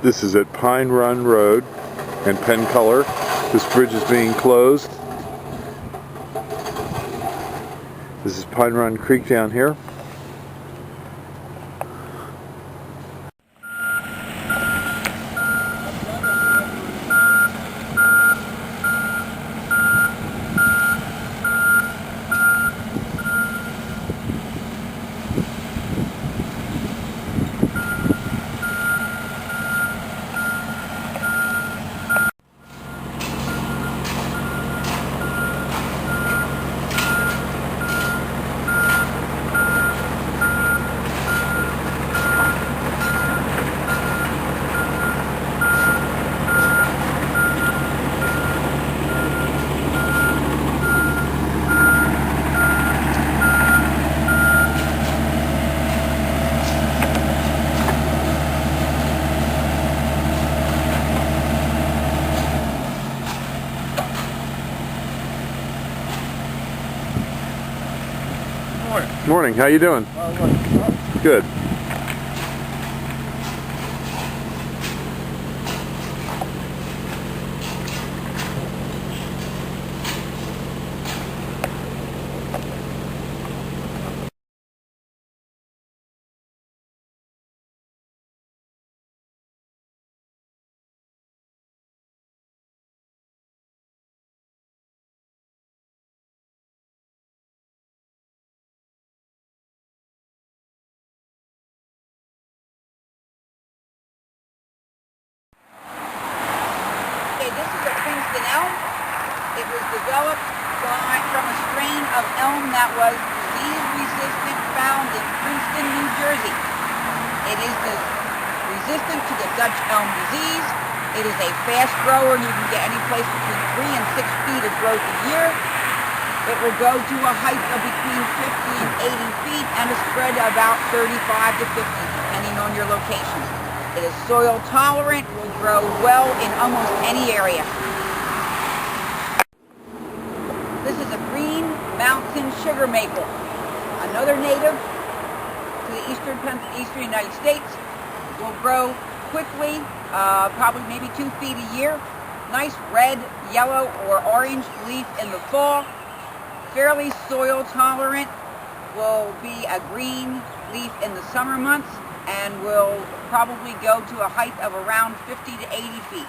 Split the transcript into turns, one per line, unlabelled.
This is at Pine Run Road and Pencolor. This bridge is being closed. This is Pine Run Creek down here. Morning. How you doing? Good.
This is a Princeton elm. It was developed from a strain of elm that was disease-resistant, found in Princeton, New Jersey. It is resistant to the Dutch elm disease. It is a fast grower, and you can get any place between 3 and 6 feet of growth a year. It will go to a height of between 50 and 80 feet and a spread of about 35 to 50, depending on your location. It is soil tolerant, will grow well in almost any area. This is a green mountain sugar maple, another native to the eastern United States. Will grow quickly, probably maybe 2 feet a year. Nice red, yellow, or orange leaf in the fall. Fairly soil tolerant, will be a green leaf in the summer months, and will probably go to a height of around 50 to 80 feet.